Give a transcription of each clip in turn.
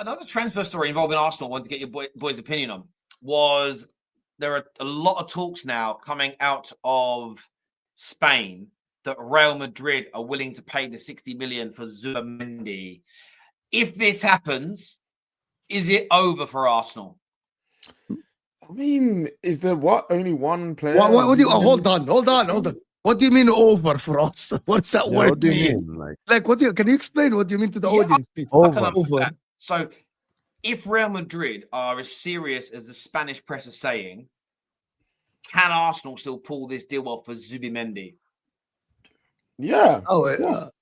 Another transfer story involving Arsenal, I wanted to get your boy's opinion on, was there are a lot of talks now coming out of Spain that Real Madrid are willing to pay the 60 million for Zubimendi. If this happens, is it over for Arsenal? I mean, is there only one player? What do you? Hold on. What do you mean over for us? What's that word what do you mean? Like, what do you? Can you explain what you mean to the audience, please? over. So, if Real Madrid are as serious as the Spanish press are saying, can Arsenal still pull this deal off for Zubimendi? Yeah. Okay.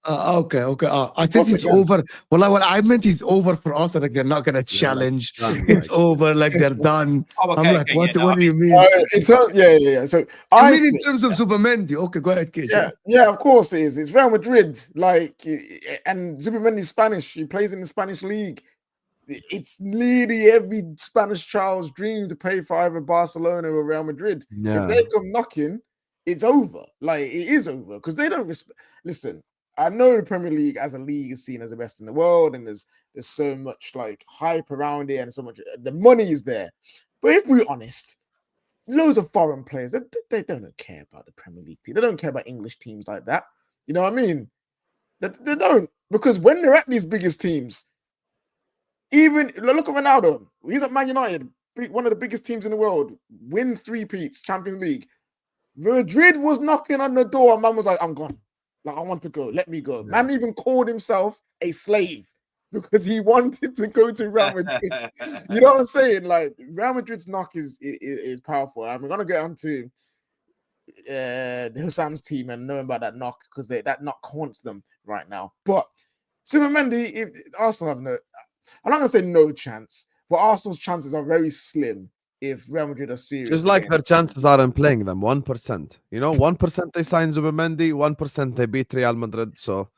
I think it's over. Well, I meant it's over for us. Like they're not gonna challenge. It's over. Like they're done. I'm like, what do you mean? So I mean, in terms of Zubimendi. Okay, go ahead, kid. Yeah. Of course it is. It's Real Madrid. Like, and Zubimendi's Spanish. He plays in the Spanish league. It's nearly every Spanish child's dream to pay for either Barcelona or Real Madrid. Yeah. If they come knocking, it's over. Like, it is over because they don't listen. I know the Premier League as a league is seen as the best in the world, and there's so much like hype around it, and so much the money is there. But if we're honest, loads of foreign players they don't care about the Premier League team. They don't care about English teams like that. You know what I mean? They don't, because when they're at these biggest teams, even look at Ronaldo. He's at Man United, one of the biggest teams in the world, win 3-peats, Champions League. Madrid was knocking on the door, and man was like, I'm gone. Like, I want to go. Let me go. Yeah. Man even called himself a slave because he wanted to go to Real Madrid. You know what I'm saying? Like, Real Madrid's knock is powerful. And we're going to get onto the Hussam's team and knowing about that knock because that knock haunts them right now. But Zubimendi, if Arsenal have I'm not going to say no chance, but Arsenal's chances are very slim if Real Madrid are serious. Just like their chances are in playing them, 1%. You know, 1% they sign Zubimendi, 1% they beat Real Madrid. So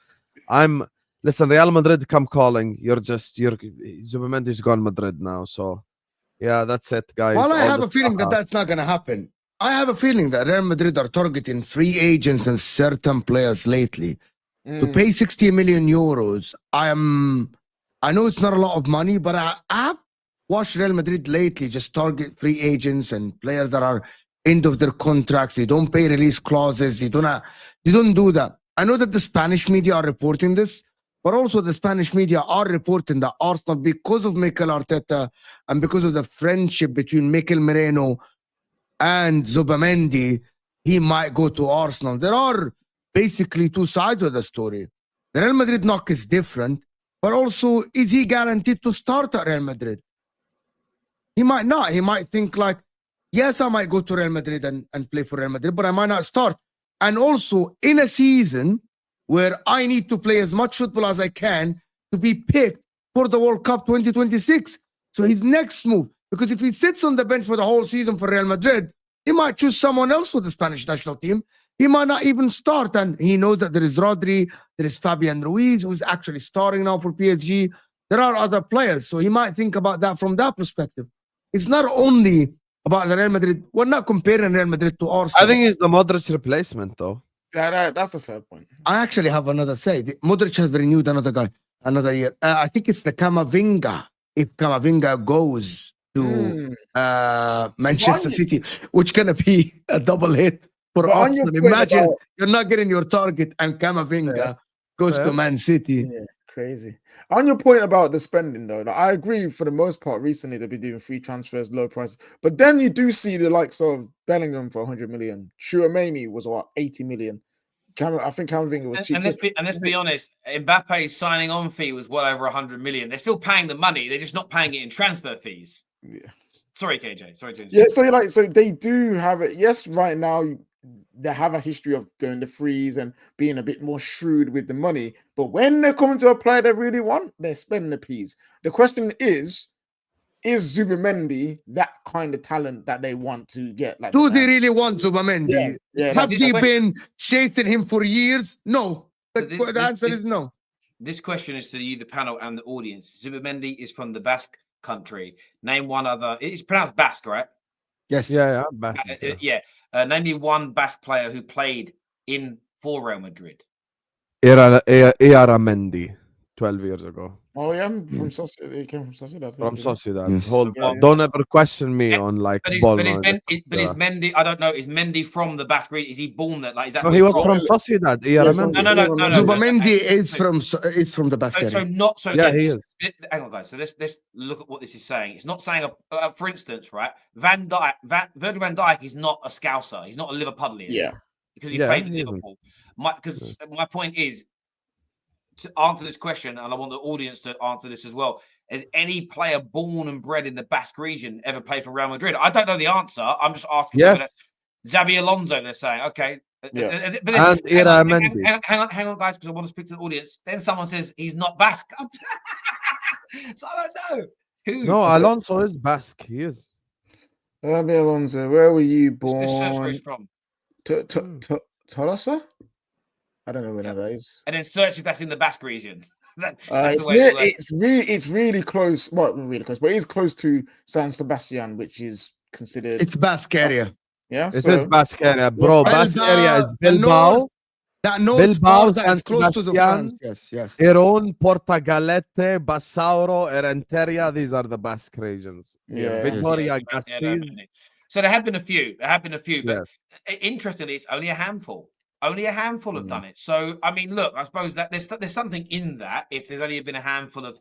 listen, Real Madrid come calling. Zubimendi's gone Madrid now. So yeah, that's it, guys. Well, I have a feeling that's not going to happen. I have a feeling that Real Madrid are targeting free agents and certain players lately. To pay 60 million euros, I know it's not a lot of money, but I have watched Real Madrid lately just target free agents and players that are end of their contracts. They don't pay release clauses. They don't do that. I know that the Spanish media are reporting this, but also the Spanish media are reporting that Arsenal, because of Mikel Arteta and because of the friendship between Mikel Merino and Zubimendi, he might go to Arsenal. There are basically two sides of the story. The Real Madrid knock is different. But also, is he guaranteed to start at Real Madrid? He might not. He might think like, yes, I might go to Real Madrid and play for Real Madrid, but I might not start. And also, in a season where I need to play as much football as I can to be picked for the World Cup 2026. So his next move, because if he sits on the bench for the whole season for Real Madrid, he might choose someone else for the Spanish national team. He might not even start, and he knows that there is Rodri, there is Fabian Ruiz, who's actually starting now for PSG. There are other players, so he might think about that from that perspective. It's not only about the Real Madrid. We're not comparing Real Madrid to Arsenal. I think he's the Modric replacement, though. Yeah, that's a fair point. I actually have another say. Modric has renewed another year. I think it's the Camavinga. If Camavinga goes to Manchester City, which gonna be a double hit for Arsenal. Imagine you're not getting your target and Camavinga goes to Man City. Yeah, crazy. On your point about the spending, though, I agree for the most part. Recently, they've been doing free transfers, low prices. But then you do see the likes of Bellingham for 100 million. Chouameni was what, 80 million. I think Camavinga was cheap. And let's be honest, Mbappe's signing on fee was well over 100 million. They're still paying the money. They're just not paying it in transfer fees. Yeah. Sorry, KJ. Sorry to interrupt. Yeah, so they do have it. Yes, right now they have a history of going the frees and being a bit more shrewd with the money. But when they're coming to a player they really want, they're spending the peas. The question is Zubimendi that kind of talent that they want to get? Like, do they really want Zubimendi? Yeah, have they been chasing him for years? No. The answer is no. This question is to you, the panel, and the audience. Zubimendi is from the Basque country. Name one other. It's pronounced Basque, right? Yes. Yeah, Basque. Name me one Basque player who played for Real Madrid. Iaramendi. 12 years ago. Oh yeah, I'm from Sociedad. He came from Sociedad. I think, From didn't he? Sociedad. Yes. Hold Yeah, on. yeah. Don't ever question me Yeah, on like But ball is knowledge. Mendy? I don't know. Is Mendy from the Basque region? Is he born there? Like, is that No, where he he's was from? from Sociedad. Yeah, No, no, no, no, no, no. Zubimendi Okay. is from the Basque So area. not so. Yeah, Again, he this- is. hang on, guys. So let's look at what this is saying. It's not saying for instance, right? Virgil van Dijk is not a Scouser. He's not a Liverpudlian. Yeah. Because he Yeah, plays at he isn't. Liverpool. Because my point is to answer this question, and I want the audience to answer this as well. Has any player born and bred in the Basque region ever played for Real Madrid? I don't know the answer. I'm just asking. Yes. Whether Xabi Alonso, they're saying, okay. Yeah. But then, And Iramendi. hang on, guys, because I want to speak to the audience. Then someone says he's not Basque. So I don't know. Who? No, Alonso is Basque. He is. Xabi Alonso, where were you Just search where born? he's from. Terrace? I don't know where that is. And then search if that's in the Basque region. That's It's, the way it works. it's really close. Well, not really close, but it's close to San Sebastian, which is considered. It's Basque area. Yeah, It is Basque area, bro. Bilbao, Basque area is the Bilbao, north- That north Bilbao, part that is San close to the Sebastian. France. Yes. Irun, Portagalete, Bassauro, Erenteria. These are the Basque regions. Yeah. Victoria, Yeah, Gasteiz. so there have been a few. But Yes. interestingly, it's only a handful. Only a handful have done it. So I mean, look, I suppose that there's something in that. If there's only been a handful of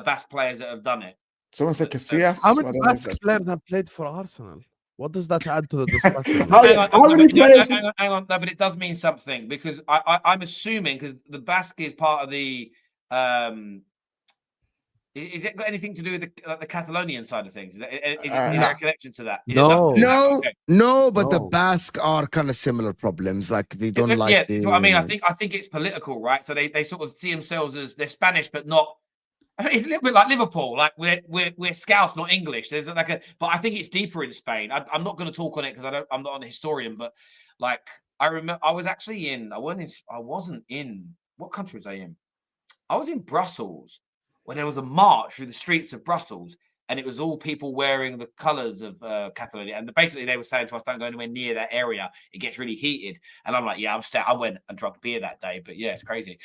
Basque players that have done it. Someone said Casillas. How I many don't know if Basque that's- players have played for Arsenal? What does that add to the discussion? How- Hang on, many players- hang on. No, but it does mean something because I'm assuming because the Basque is part of the. Is it got anything to do with the Catalonian side of things? Is there a connection to that? Is it No. not? Okay. No, but the No. Basque are kind of similar problems. Like they don't like Yeah, the. so I mean, I think it's political, right? So they sort of see themselves as they're Spanish, but not. I mean, it's a little bit like Liverpool, like we're Scouse, not English. There's like but I think it's deeper in Spain. I'm not going to talk on it because I'm not a historian, but like I remember, I was actually I wasn't in. What country was I in? I was in Brussels when there was a march through the streets of Brussels, and it was all people wearing the colours of Catalonia. And basically, they were saying to us, "Don't go anywhere near that area; it gets really heated." And I'm like, "Yeah, I went and drank beer that day, but yeah, it's crazy."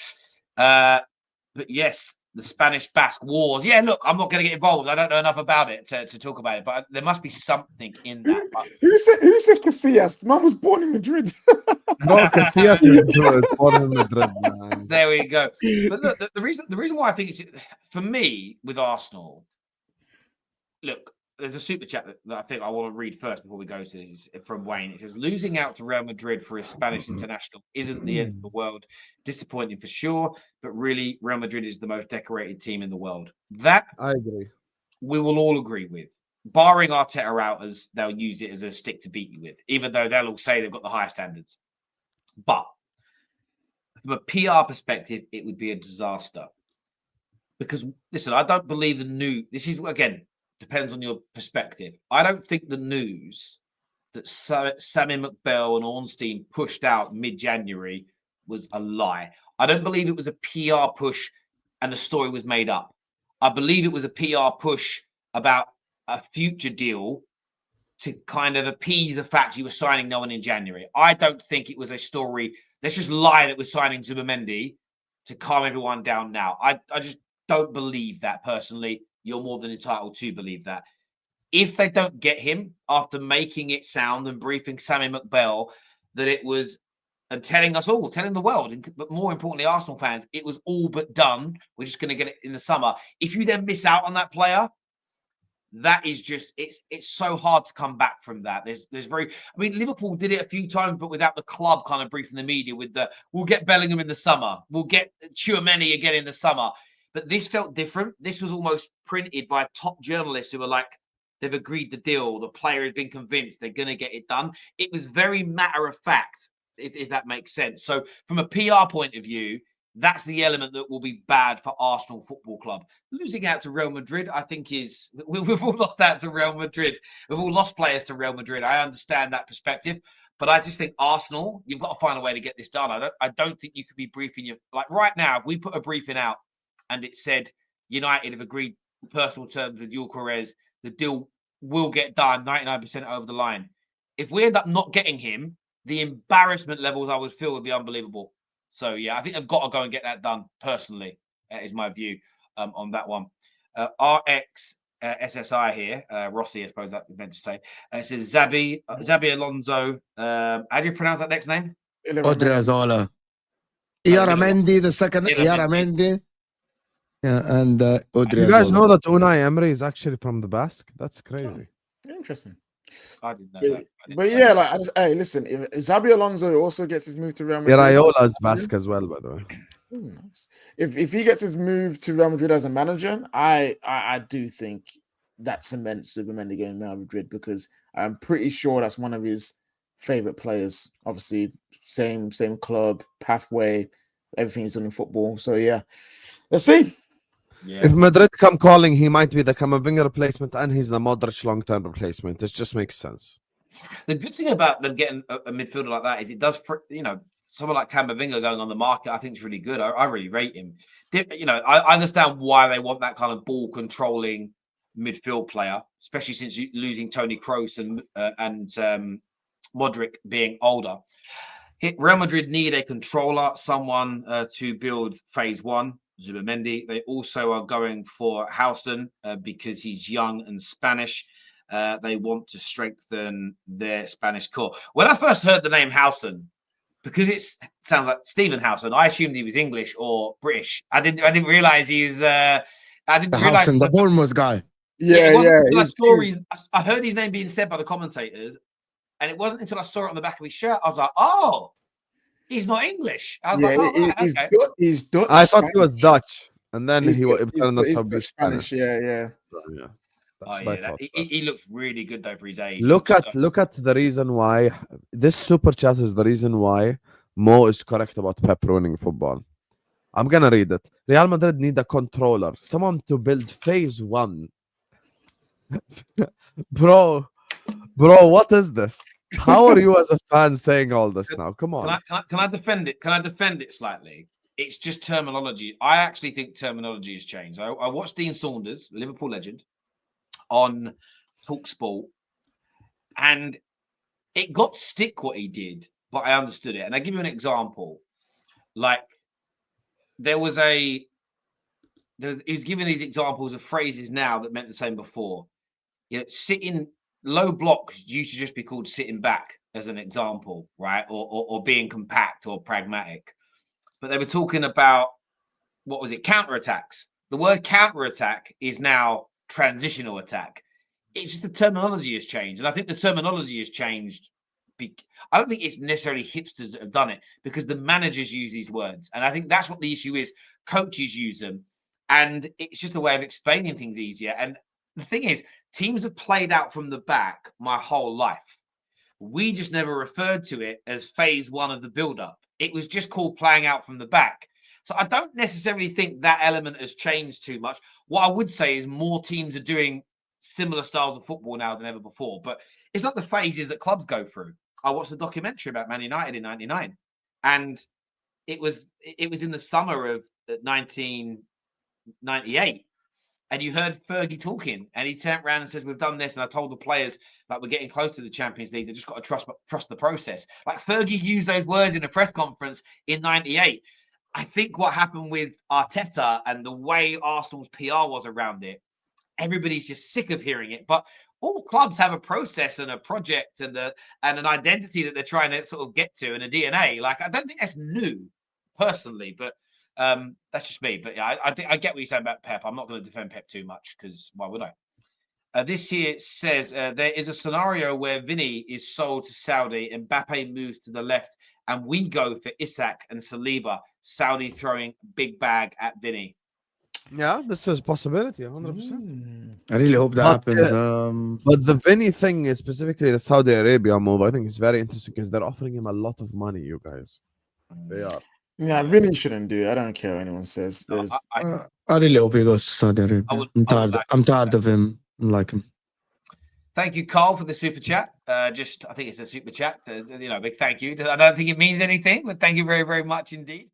But yes, the Spanish Basque Wars. Yeah, look, I'm not going to get involved. I don't know enough about it to talk about it, but there must be something in that. Who said Casillas? The man was born in Madrid. No, Casillas is born in Madrid, man. There we go. But look, the reason why I think it's for me with Arsenal. Look, there's a super chat that I think I want to read first before we go to this. It's from Wayne. It says, losing out to Real Madrid for a Spanish international isn't the end of the world. Disappointing for sure, but really, Real Madrid is the most decorated team in the world. That I agree. we will all agree with. Barring Arteta out, as they'll use it as a stick to beat you with, even though they'll all say they've got the higher standards. But from a PR perspective, it would be a disaster. Because, listen, I don't believe this is, again, depends on your perspective. I don't think the news that Sammy McBell and Ornstein pushed out mid-January was a lie. I don't believe it was a PR push and the story was made up. I believe it was a PR push about a future deal to kind of appease the fact you were signing no one in January. I don't think it was a story. Let's just lie that we're signing Zubimendi to calm everyone down now. I just don't believe that personally. You're more than entitled to believe that. If they don't get him after making it sound and briefing Sammy McBell that it was, and telling us all, telling the world, but more importantly, Arsenal fans, it was all but done. We're just going to get it in the summer. If you then miss out on that player, that is just it's so hard to come back from that. There's Liverpool did it a few times, but without the club kind of briefing the media with we'll get Bellingham in the summer, we'll get Tchouameni again in the summer. But this felt different. This was almost printed by top journalists who were like, they've agreed the deal. The player has been convinced they're going to get it done. It was very matter of fact, if that makes sense. So from a PR point of view, that's the element that will be bad for Arsenal Football Club. Losing out to Real Madrid, I think we've all lost out to Real Madrid. We've all lost players to Real Madrid. I understand that perspective, but I just think Arsenal, you've got to find a way to get this done. I don't think you could be briefing like right now. If we put a briefing out and it said United have agreed personal terms with Gyökeres, the deal will get done 99% over the line. If we end up not getting him, the embarrassment levels I would feel would be unbelievable. So, yeah, I think they've got to go and get that done personally. is my view on that one. RX SSI here, Rossi, I suppose that meant to say. It says Xabi Alonso. How do you pronounce that next name? Odriozola. Iaramendi, the second. Iaramendi. Yeah, and You guys Odriozola. know that Unai Emery is actually from the Basque? That's crazy. Interesting. I didn't know that. But yeah, like, hey, listen, if Xabi Alonso also gets his move to Real Madrid, Iraiola's Basque as well, by the way. Nice. If he gets his move to Real Madrid as a manager, I do think that cements Zubimendi going to Real Madrid, because I'm pretty sure that's one of his favorite players. Obviously, same club, pathway, everything he's done in football. So yeah, let's see. Yeah. If Madrid come calling, he might be the Camavinga replacement, and he's the Modric long-term replacement. It just makes sense. The good thing about them getting a midfielder like that is it does, someone like Camavinga going on the market, I think is really good. I really rate him. I understand why they want that kind of ball controlling midfield player, especially since losing Toni Kroos and Modric being older. Real Madrid need a controller, someone to build phase one. Zubimendi. They also are going for Houston because he's young and Spanish. They want to strengthen their Spanish core. When I first heard the name Houston, because it sounds like Stephen Howson, I assumed he was English or British. I didn't realize he's. I didn't realize Howson, the Bournemouth guy. I heard his name being said by the commentators, and it wasn't until I saw it on the back of his shirt I was like, "Oh, he's not English." I was okay. He's Dutch. I thought he was Dutch, and then he turned out to be Spanish. Yeah. He looks really good though for his age. Look at the reason why this super chat is the reason why Mo is correct about Pep ruining football. I'm gonna read it. Real Madrid need a controller, someone to build phase one. Bro, what is this? How are you as a fan saying all this now? Come on. Can I defend it? Can I defend it slightly? It's just terminology. I actually think terminology has changed. I watched Dean Saunders, Liverpool legend, on TalkSport, and it got stick what he did, but I understood it. And I give you an example. Like he was giving these examples of phrases now that meant the same before. Sitting low blocks used to just be called sitting back as an example, right? Or being compact or pragmatic. But they were talking about, what was it? Counterattacks. The word counterattack is now transitional attack. It's just the terminology has changed. And I think the terminology has changed. I don't think it's necessarily hipsters that have done it, because the managers use these words. And I think that's what the issue is. Coaches use them. And it's just a way of explaining things easier. And the thing is, teams have played out from the back my whole life. We just never referred to it as phase one of the build-up. It was just called playing out from the back. So I don't necessarily think that element has changed too much. What I would say is more teams are doing similar styles of football now than ever before. But it's not the phases that clubs go through. I watched a documentary about Man United in '99, and it was in the summer of 1998. And you heard Fergie talking, and he turned around and says, "We've done this." And I told the players, like, we're getting close to the Champions League. They just got to trust the process. Like, Fergie used those words in a press conference in '98. I think what happened with Arteta and the way Arsenal's PR was around it, everybody's just sick of hearing it. But all clubs have a process and a project and an identity that they're trying to sort of get to, and a DNA. Like, I don't think that's new, personally, but that's just me. But yeah, I get what you're saying about Pep. I'm not going to defend Pep too much, because why would I? This here says there is a scenario where Vinny is sold to Saudi, Mbappe moves to the left, and we go for HIJACK and Saliba. Saudi throwing big bag at Vinny. Yeah, this is a possibility, 100%. I really hope that happens. But the Vinny thing is specifically the Saudi Arabia move. I think it's very interesting because they're offering him a lot of money, you guys. They are. Yeah, I really shouldn't do it. I don't care what anyone says. I really hope he goes to Saudi Arabia. I'm tired of him. I like him. Thank you, Carl, for the super chat. I think it's a super chat. Big thank you. I don't think it means anything, but thank you very, very much indeed.